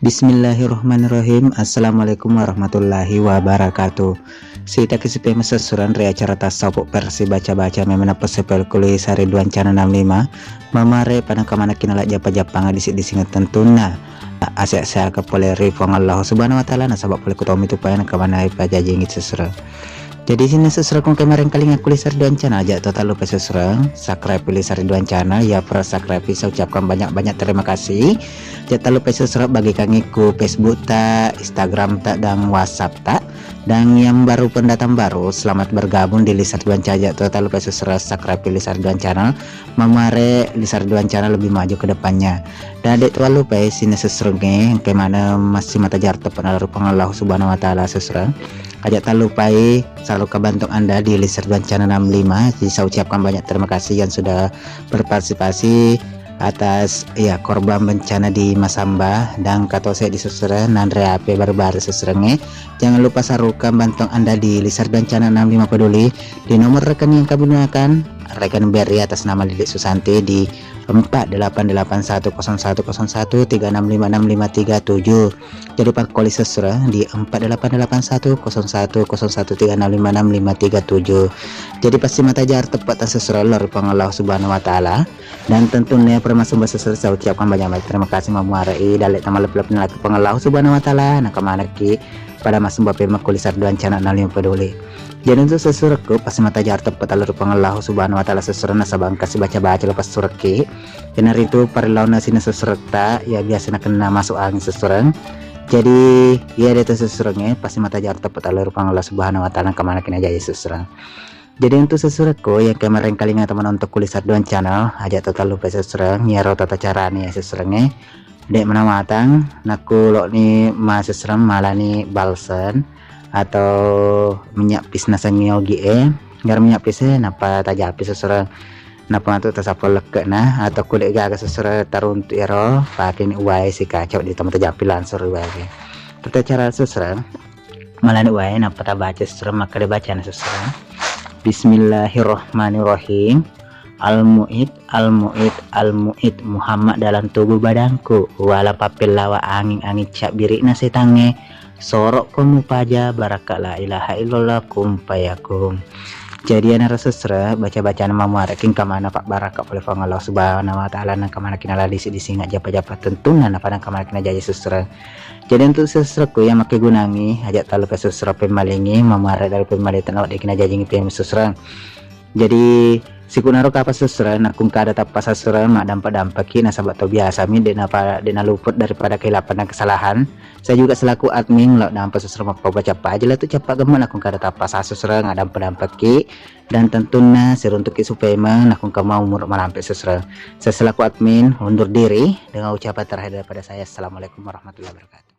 Bismillahirrahmanirrahim. Assalamualaikum warahmatullahi wabarakatuh. Sita kesipe masasuran rea acara tasawuf versi baca-baca memena pesepel kuliah sari duan cana 65 mamare pada kamana kinalak japa-japanga disik-disingat tentuna asya-asya kepole rifong Allah subhanahu wa ta'ala nasabak pole kutom itu payana kamana ipajajingit sesera. Jadi sini seserang kong kemarin kali ngaku lisar duan channel aja total lupa seserang subscribe lisar duan channel ya para subscribe saya ucapkan banyak-banyak terima kasih. Jangan lupa seserang bagi kangiku Facebook tak, Instagram tak, dan WhatsApp tak. Dan yang baru pendatang baru selamat bergabung di lisar duan channel. Total lupa seserang subscribe lisar duan channel memare lisar duan channel lebih maju ke depannya. Dan adik tuan lupa sini seserangnya kemana masih mata jar tepat Allah subhanahu wa ta'ala seserang. Ajak tak lupai selalu kebantung Anda di Lisar Duan Channel 65. Jadi saya ucapkan banyak terima kasih yang sudah berpartisipasi atas ya korban bencana di Masamba dan kata saya di Susura Nandre AP baru-baru seserangnya. Jangan lupa sarukan bantung Anda di Lisar Duan Channel 65 peduli di nomor rekening yang kami gunakan rekening BRI atas nama Lilik Susanti di 4881010136565337. Jadi Pak Koli Sesra di 4881010136565337. Jadi pasti mata jar tepat sesra lor pengalau subhanahu wa ta'ala. Dan tentunya permasalahan sesra saya ucapkan banyak-banyak terima kasih mamuarai dalek tamal lep lagi pengalau subhanahu wa ta'ala nak kemana ki pada masuk bape makulisar duan channel 65 peduli. Jadi untuk sesuratku pasti mata jar tepat alur pengalau subhanahu wa ta'ala sesurat nasabang kasih baca-baca lepas suraki. Dan hari itu para lawan nasi sesurat ya biasa nak kena masuk angin sesurat. Jadi ya ada sesuratnya pasti mata jar tepat alur pengalau subhanahu wa ta'ala kemana kena jaya sesurat. Jadi untuk sesuratku yang kemarin kali teman untuk kulisar duan channel aja total lupa sesurat ya tata cara nih sesuratnya. Dek mana matang naku lo ni sesurat malah ni balsen atau minyak pis nasangi ngar minyak pis napa tajapi sesurat napa tu tasapol leket nah atau kulit gaga sesurat tarun tu ero pakai ni uai si kacau di tempat tajapi langsung uai tata cara sesurat malah ni uai napa ta baca sesurat maka dia baca sesurat. Bismillahirrahmanirrahim. Al-mu'id al-mu'id al-mu'id Muhammad dalam tubuh badanku wala papel lawa angin cak birik nasi tange sorok kamu paja barakat la ilaha illallah kum payakum. Jadi ana sesra baca-baca nama muarakin kamana Pak barakat oleh Allah subhanahu wa ta'ala nang kamana kinala disingat japa-japa tentu nana pada kamana kina jaya sesra. Jadi untuk sesraku yang makai gunangi ajak talu ke sesra pemalingi mamara dari pemalitan awak dikina jajingi pem sesra. Jadi sikunaro kapas sesra nakung kada tapas sesra mak dampak nasabat to biasa mi dena luput daripada kehilapan dan kesalahan. Saya juga selaku admin lo dampak sesra mak baca apa aja lah tu cepat gemen nakung kada tapas sesra ngadam dampak dan tentunya seruntuk supaya nakung mau umur malampe sesra. Saya selaku admin undur diri dengan ucapan terakhir daripada saya. Assalamualaikum warahmatullahi wabarakatuh.